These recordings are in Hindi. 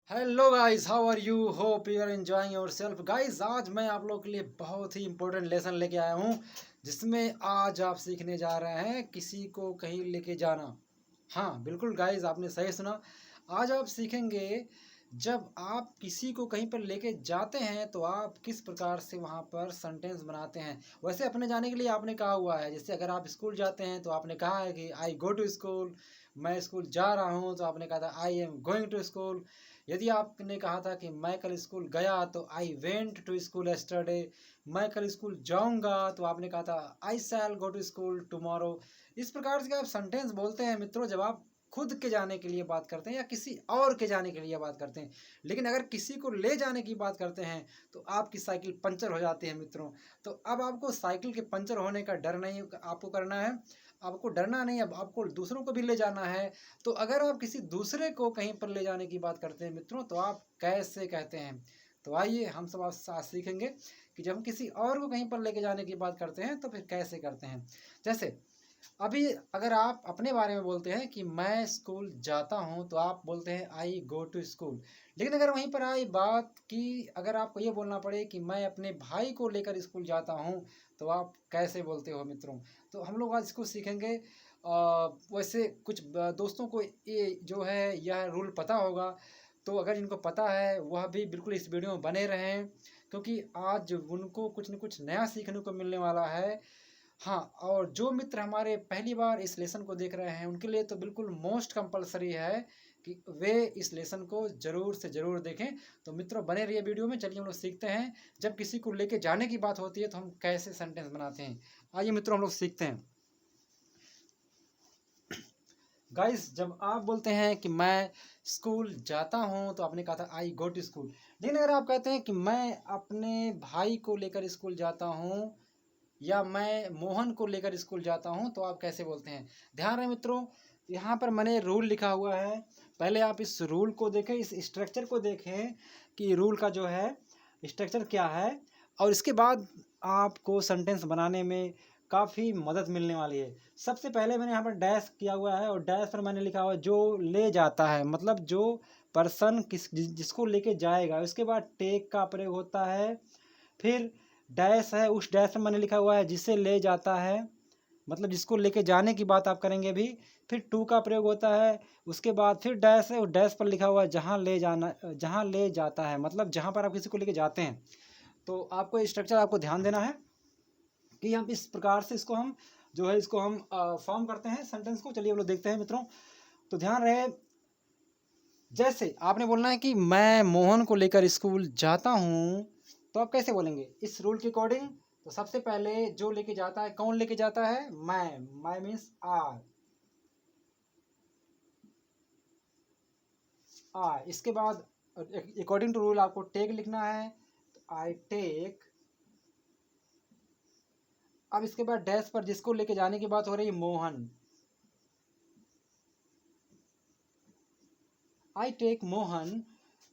Hello guys, how are you? Hope you are enjoying yourself. Guys, आज मैं आप लोग के लिए बहुत ही इंपॉर्टेंट लेसन लेके आया हूँ, जिसमें आज आप सीखने जा रहे हैं किसी को कहीं लेके जाना। हाँ बिल्कुल गाइस, आपने सही सुना। आज आप सीखेंगे जब आप किसी को कहीं पर लेके जाते हैं तो आप किस प्रकार से वहाँ पर सेंटेंस बनाते हैं। वैसे अपने जाने के लिए आपने कहा हुआ है, जैसे अगर आप स्कूल जाते हैं तो आपने कहा है कि आई गो टू स्कूल। मैं स्कूल जा रहा हूँ तो आपने कहा था I am going to school. यदि आपने कहा था कि मैं कल स्कूल गया तो I went to school yesterday. मैं कल स्कूल जाऊंगा तो आपने कहा था I shall go to school tomorrow. इस प्रकार से आप सेंटेंस बोलते हैं मित्रों, जब आप खुद के जाने के लिए बात करते हैं या किसी और के जाने के लिए बात करते हैं। लेकिन अगर किसी को ले जाने की बात करते हैं तो आपकी साइकिल पंचर हो जाती है मित्रों। तो अब आपको साइकिल के पंचर होने का डर नहीं आपको करना है, आपको डरना नहीं, अब आपको दूसरों को भी ले जाना है। तो अगर आप किसी दूसरे को कहीं पर ले जाने की बात करते हैं मित्रों तो आप कैसे कहते हैं। तो आइए हम सब आज सीखेंगे कि जब हम किसी और को कहीं पर लेके जाने की बात करते हैं तो फिर कैसे करते हैं। जैसे अभी अगर आप अपने बारे में बोलते हैं कि मैं स्कूल जाता हूं तो आप बोलते हैं आई गो टू स्कूल। लेकिन अगर वहीं पर आई बात कि अगर आपको ये बोलना पड़े कि मैं अपने भाई को लेकर स्कूल जाता हूं तो आप कैसे बोलते हो मित्रों। तो हम लोग आज इसको सीखेंगे। वैसे कुछ दोस्तों को ये जो है यह रूल पता होगा, तो अगर इनको पता है वह भी बिल्कुल इस वीडियो में बने रहें, क्योंकि आज उनको कुछ न कुछ नया सीखने को मिलने वाला है। हाँ, और जो मित्र हमारे पहली बार इस लेसन को देख रहे हैं उनके लिए तो बिल्कुल मोस्ट कंपलसरी है कि वे इस लेसन को ज़रूर से ज़रूर देखें। तो मित्रों बने रहिए वीडियो में। चलिए हम लोग सीखते हैं जब किसी को लेके जाने की बात होती है तो हम कैसे सेंटेंस बनाते हैं। आइए मित्रों हम लोग सीखते हैं। गाइस, जब आप बोलते हैं कि मैं स्कूल जाता हूं तो आपने कहा था आई गो टू स्कूल। लेकिन अगर आप कहते हैं कि मैं अपने भाई को लेकर स्कूल जाता हूं या मैं मोहन को लेकर स्कूल जाता हूं तो आप कैसे बोलते हैं। ध्यान रहे मित्रों, यहाँ पर मैंने रूल लिखा हुआ है। पहले आप इस रूल को देखें, इस स्ट्रक्चर को देखें कि रूल का जो है स्ट्रक्चर क्या है, और इसके बाद आपको सेंटेंस बनाने में काफ़ी मदद मिलने वाली है। सबसे पहले मैंने यहाँ पर डैश किया हुआ है और डैश पर मैंने लिखा हुआ है जो ले जाता है, मतलब जो पर्सन जिसको लेके जाएगा। उसके बाद टेक का प्रयोग होता है, फिर डैश है, उस डैश में मैंने लिखा हुआ है जिसे ले जाता है, मतलब जिसको लेके जाने की बात आप करेंगे भी। फिर टू का प्रयोग होता है, उसके बाद फिर डैश है, उस डैश पर लिखा हुआ है जहाँ ले जाना, जहाँ ले जाता है, मतलब जहाँ पर आप किसी को लेके जाते हैं। तो आपको स्ट्रक्चर आपको ध्यान देना है कि हम इस प्रकार से इसको हम जो है इसको हम फॉर्म करते हैं सेंटेंस को। चलिए हम लोग देखते हैं मित्रों। तो ध्यान रहे, जैसे आपने बोलना है कि मैं मोहन को लेकर स्कूल जाता हूँ तो आप कैसे बोलेंगे इस रूल के अकॉर्डिंग। तो सबसे पहले जो लेके जाता है, कौन लेके जाता है, मैं मीन्स आई। इसके बाद अकॉर्डिंग टू रूल आपको टेक लिखना है, तो आई टेक। अब इसके बाद डैश पर जिसको लेके जाने की बात हो रही है मोहन, आई टेक मोहन।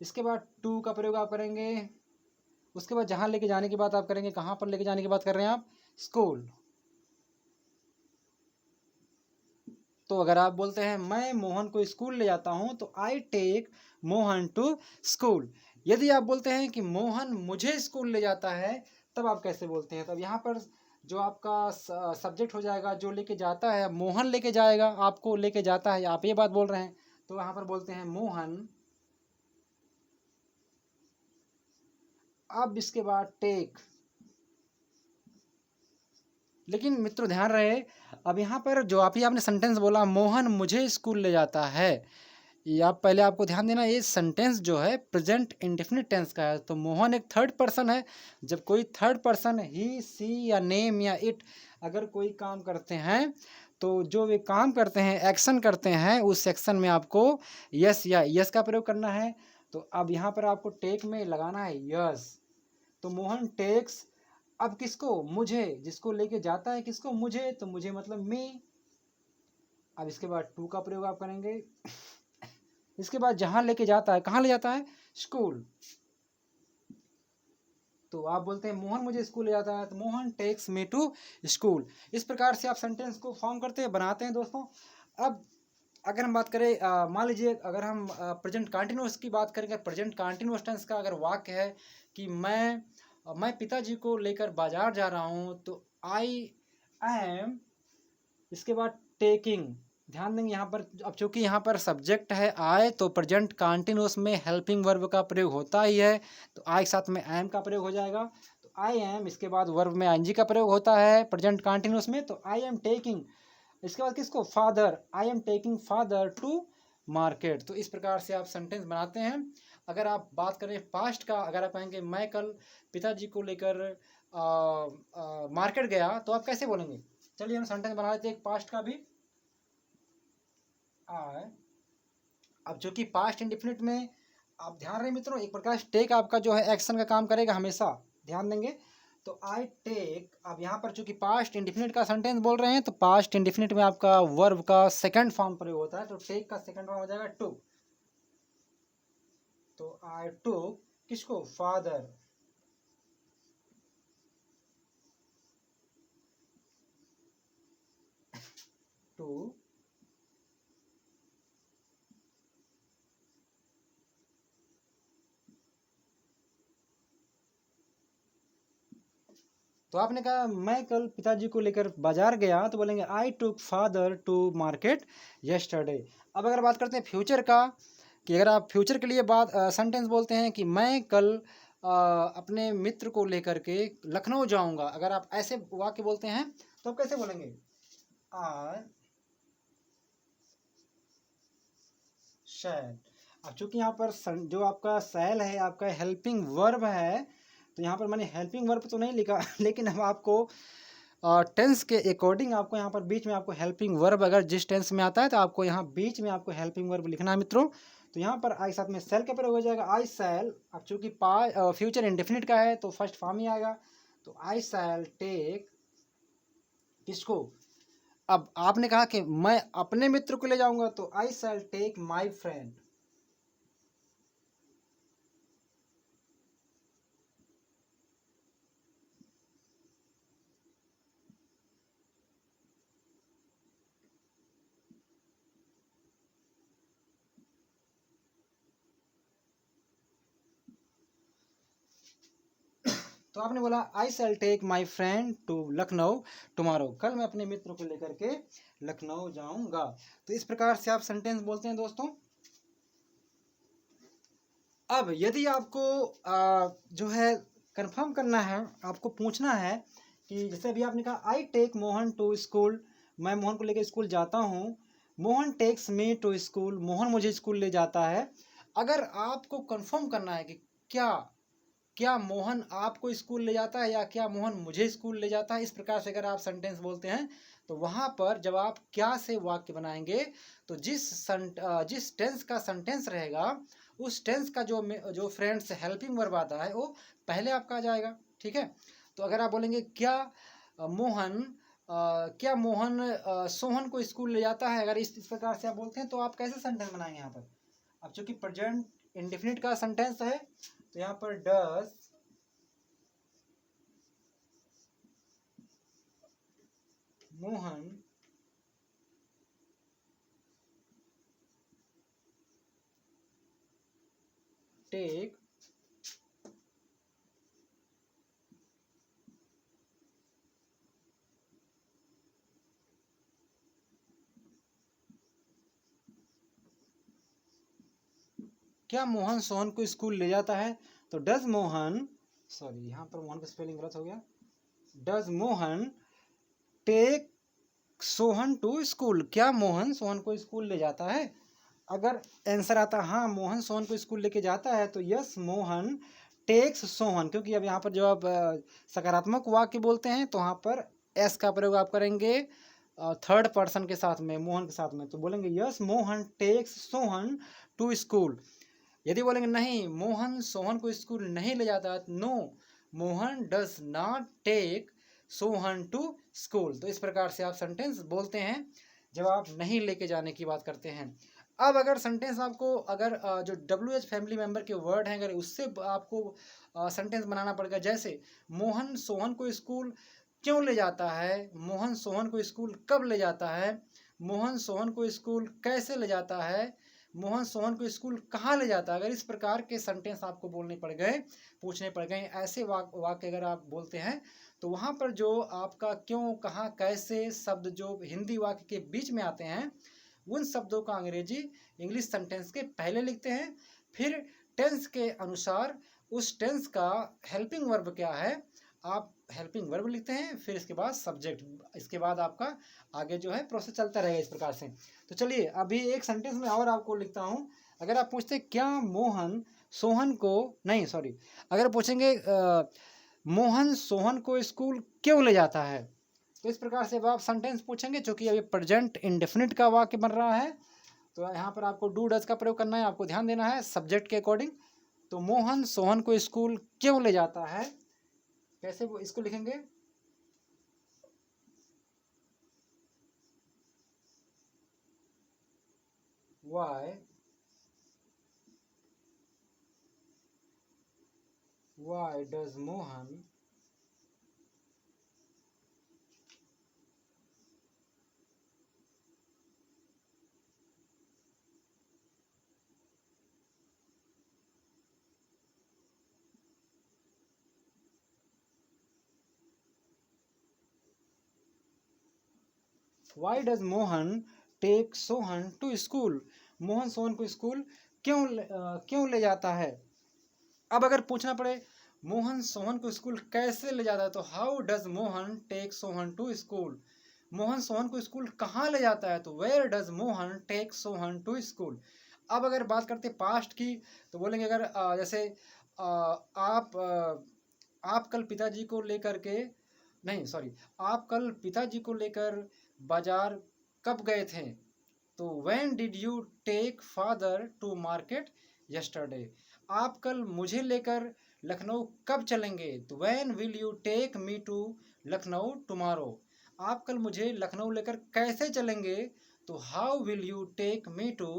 इसके बाद टू का प्रयोग आप करेंगे, उसके बाद जहाँ लेके जाने की बात आप करेंगे, कहाँ पर लेके जाने की बात कर रहे हैं आप, स्कूल। तो अगर आप बोलते हैं मैं मोहन को स्कूल ले जाता हूं तो I take Mohan to school. यदि आप बोलते हैं कि मोहन मुझे स्कूल ले जाता है तब आप कैसे बोलते हैं। तब यहाँ पर जो आपका सब्जेक्ट हो जाएगा, जो लेके जाता है, मोहन लेके जाएगा, आपको लेके जाता है, आप ये बात बोल रहे हैं तो यहाँ पर बोलते हैं मोहन। अब इसके बाद टेक। लेकिन मित्रों ध्यान रहे, अब यहाँ पर जो आप ही आपने सेंटेंस बोला मोहन मुझे स्कूल ले जाता है, ये आप पहले आपको ध्यान देना, ये सेंटेंस जो है प्रेजेंट इंडेफिनिट टेंस का है। तो मोहन एक थर्ड पर्सन है। जब कोई थर्ड पर्सन ही सी या नेम या इट अगर कोई काम करते हैं तो जो वे काम करते हैं, एक्शन करते हैं, उस एक्शन में आपको यस या यस का प्रयोग करना है। तो अब यहाँ पर आपको टेक में लगाना है यस। तो मोहन टेक्स, अब किसको, मुझे, जिसको लेके जाता है किसको, मुझे, तो मुझे मतलब मी। अब इसके बाद टू का प्रयोग आप करेंगे। इसके बाद जहां लेके जाता है, कहाँ ले जाता है, स्कूल। तो आप बोलते हैं मोहन मुझे स्कूल ले जाता है, तो Mohan takes me to school. इस प्रकार से आप सेंटेंस को फॉर्म करते हैं, बनाते हैं दोस्तों। अब अगर हम बात करें मान लीजिए अगर हम प्रेजेंट कंटिन्यूअस की बात करेंगे, प्रेजेंट कंटिन्यूअस टेंस का अगर वाक्य है कि मैं पिताजी को लेकर बाजार जा रहा हूँ, तो आई एम, इसके बाद टेकिंग। ध्यान देंगे यहाँ पर, अब चूंकि यहाँ पर सब्जेक्ट है आई, तो प्रेजेंट कंटिन्यूअस में हेल्पिंग वर्ब का प्रयोग होता ही है, तो आई के साथ में एम का प्रयोग हो जाएगा। तो आई एम, इसके बाद वर्ब में आईएनजी का प्रयोग होता है प्रेजेंट कंटिन्यूअस में, तो आई एम टेकिंग। इसके बाद किसको, father, I am taking father to market. तो इस प्रकार से आप सेंटेंस बनाते हैं। अगर आप बात करें पास्ट का, अगर आप कहेंगे मैं कल पिताजी को लेकर मार्केट गया, तो आप कैसे बोलेंगे? चलिए हम सेंटेंस बना लेते हैं पास्ट का भी। अब जो कि पास्ट इंडिफिनिट में आप ध्यान रहे मित्रों, एक प्रकार से टेक आपका जो है एक्शन का काम करेगा हमेशा, ध्यान देंगे। तो आई टेक, अब यहाँ पर चूंकि पास्ट इंडिफिनिट का सेंटेंस बोल रहे हैं, तो पास्ट इंडिफिनिट में आपका वर्ब का सेकंड फॉर्म प्रयोग होता है, तो टेक का सेकंड फॉर्म हो जाएगा टू। तो आई टूक किसको, फादर टू तो आपने कहा मैं कल पिताजी को लेकर बाजार गया, तो बोलेंगे आई टुक फादर टू मार्केट यस्टरडे। अब अगर बात करते हैं फ्यूचर का, कि अगर आप फ्यूचर के लिए बात सेंटेंस बोलते हैं कि मैं कल अपने मित्र को लेकर के लखनऊ जाऊंगा, अगर आप ऐसे वाक्य बोलते हैं तो आप कैसे बोलेंगे? आई शैल। अब चूंकि यहाँ पर जो आपका शैल है आपका हेल्पिंग वर्ब है, तो यहाँ पर मैंने हेल्पिंग वर्ब तो नहीं लिखा लेकिन हम आपको टेंस के अकॉर्डिंग आपको यहाँ पर बीच में आपको हेल्पिंग वर्ब अगर जिस टेंस में आता है, तो आपको यहाँ बीच में आपको हेल्पिंग वर्ब लिखना है मित्रों। तो यहाँ पर आई साथ में सेल का प्रयोग हो जाएगा, आई सेल। अब चूंकि फ्यूचर इंडेफिनिट का है तो फर्स्ट फॉर्म ही आएगा, तो आई सेल टेक किसको। अब आपने कहा कि मैं अपने मित्र को ले जाऊंगा, तो I shall take my friend. तो आपने बोला I shall take my friend to Lucknow tomorrow, कल मैं अपने मित्र को लेकर के लखनऊ जाऊंगा। तो इस प्रकार से आप सेंटेंस बोलते हैं दोस्तों। अब यदि आपको जो है कंफर्म करना है, आपको पूछना है कि जैसे अभी आपने कहा I take Mohan to school, मैं मोहन को लेकर स्कूल जाता हूँ। Mohan takes me to school, Mohan मुझे स्कूल ले जाता है। अगर आपको कंफर्म करना है कि क्या क्या मोहन आपको स्कूल ले जाता है या क्या मोहन मुझे स्कूल ले जाता है, इस प्रकार से अगर आप सेंटेंस बोलते हैं, तो वहाँ पर जब आप क्या से वाक्य बनाएंगे, तो जिस टेंस का सेंटेंस रहेगा उस टेंस का जो फ्रेंड्स हेल्पिंग वर्ब आता है वो पहले आपका आ जाएगा, ठीक है। तो अगर आप बोलेंगे क्या मोहन सोहन को स्कूल ले जाता है, अगर इस प्रकार से आप बोलते हैं, तो आप कैसे सेंटेंस बनाएंगे यहाँ पर? अब चूंकि प्रेजेंट इंडेफिनिट का सेंटेंस है, तो यहाँ पर डस मोहन टेक क्या मोहन सोहन को स्कूल ले जाता है, तो डज मोहन, सॉरी यहाँ पर मोहन का स्पेलिंग गलत हो गया, does Mohan take Sohan to school, क्या मोहन सोहन को स्कूल ले जाता है। अगर आंसर आता हाँ मोहन सोहन को स्कूल लेके जाता है, तो यस मोहन टेक्स सोहन, क्योंकि अब यहाँ पर जब आप सकारात्मक वाक्य बोलते हैं तो वहाँ पर एस का प्रयोग आप करेंगे थर्ड पर्सन के साथ में, मोहन के साथ में, तो बोलेंगे yes Mohan takes Sohan to school. यदि बोलेंगे नहीं मोहन सोहन को स्कूल नहीं ले जाता, no Mohan does not take Sohan to school. तो इस प्रकार से आप सेंटेंस बोलते हैं जब आप नहीं लेके जाने की बात करते हैं। अब अगर सेंटेंस आपको अगर जो WH फैमिली मेंबर के वर्ड हैं अगर उससे आपको सेंटेंस बनाना पड़ेगा, जैसे मोहन सोहन को स्कूल क्यों ले जाता है, मोहन सोहन को स्कूल कब ले जाता है, मोहन सोहन को स्कूल कैसे ले जाता है, मोहन सोहन को स्कूल कहाँ ले जाता है। अगर इस प्रकार के सेंटेंस आपको बोलने पड़ गए, पूछने पड़ गए, ऐसे वाक्य अगर आप बोलते हैं तो वहाँ पर जो आपका क्यों, कहाँ, कैसे शब्द जो हिंदी वाक्य के बीच में आते हैं, उन शब्दों का अंग्रेजी इंग्लिश सेंटेंस के पहले लिखते हैं। फिर टेंस के अनुसार उस टेंस का हेल्पिंग वर्ब क्या है, आप हेल्पिंग वर्ब लिखते हैं। फिर इसके बाद सब्जेक्ट, इसके बाद आपका आगे जो है प्रोसेस चलता रहेगा इस प्रकार से। तो चलिए अभी एक सेंटेंस में और आपको लिखता हूँ। अगर आप पूछते क्या मोहन सोहन को, नहीं सॉरी, अगर पूछेंगे मोहन सोहन को स्कूल क्यों ले जाता है, तो इस प्रकार से आप सेंटेंस पूछेंगे। चूंकि अभी प्रेजेंट इंडेफिनिट का वाक्य बन रहा है तो यहाँ पर आपको डू डज का प्रयोग करना है, आपको ध्यान देना है सब्जेक्ट के अकॉर्डिंग। तो मोहन सोहन को स्कूल क्यों ले जाता है, कैसे वो इसको लिखेंगे, why does Mohan Why does Mohan take Sohan to school? Mohan Sohan को स्कूल क्यों ले जाता है। अब अगर पूछना पड़े मोहन सोहन को स्कूल कैसे ले जाता है, तो how does Mohan take Sohan to school. Mohan Sohan को स्कूल कहाँ ले जाता है, तो where does Mohan take Sohan to school. अब अगर बात करते पास्ट की तो बोलेंगे अगर जैसे आप कल पिताजी को लेकर के, नहीं सॉरी, आप कल पिताजी को लेकर बाजार कब गए थे, तो when did you take father to market yesterday. आप कल मुझे लेकर लखनऊ कब चलेंगे, तो when will you take me to Lucknow tomorrow. आप कल मुझे लखनऊ लेकर कैसे चलेंगे, तो how will you take me to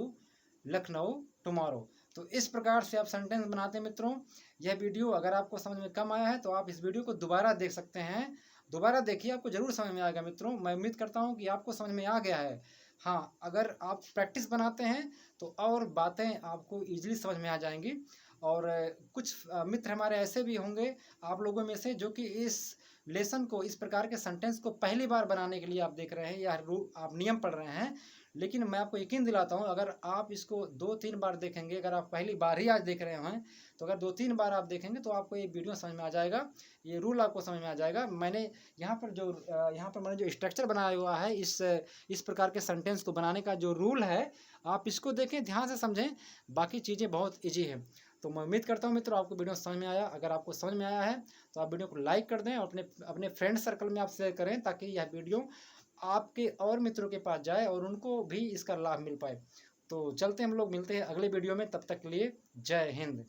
Lucknow tomorrow. तो इस प्रकार से आप सेंटेंस बनाते हैं मित्रों। यह वीडियो अगर आपको समझ में कम आया है तो आप इस वीडियो को दोबारा देख सकते हैं, दोबारा देखिए, आपको जरूर समझ में आएगा मित्रों। मैं उम्मीद करता हूँ कि आपको समझ में आ गया है। हाँ, अगर आप प्रैक्टिस बनाते हैं तो और बातें आपको ईजिली समझ में आ जाएंगी। और कुछ मित्र हमारे ऐसे भी होंगे आप लोगों में से जो कि इस लेसन को, इस प्रकार के सेंटेंस को पहली बार बनाने के लिए आप देख रहे हैं या आप नियम पढ़ रहे हैं। लेकिन मैं आपको यकीन दिलाता हूँ अगर आप इसको 2-3 बार देखेंगे, अगर आप पहली बार ही आज देख रहे हैं तो अगर 2-3 बार आप देखेंगे तो आपको ये वीडियो समझ में आ जाएगा, ये रूल आपको समझ में आ जाएगा। मैंने यहाँ पर मैंने जो स्ट्रक्चर बनाया हुआ है इस प्रकार के सेंटेंस को बनाने का जो रूल है, आप इसको देखें, ध्यान से समझें, बाकी चीज़ें बहुत ईजी है। तो मैं उम्मीद करता हूँ मित्रों आपको वीडियो समझ में आया। अगर आपको समझ में आया है तो आप वीडियो को लाइक कर दें और अपने फ्रेंड सर्कल में आप शेयर करें ताकि यह वीडियो आपके और मित्रों के पास जाए और उनको भी इसका लाभ मिल पाए। तो चलते हम लोग मिलते हैं अगले वीडियो में, तब तक के लिए जय हिंद।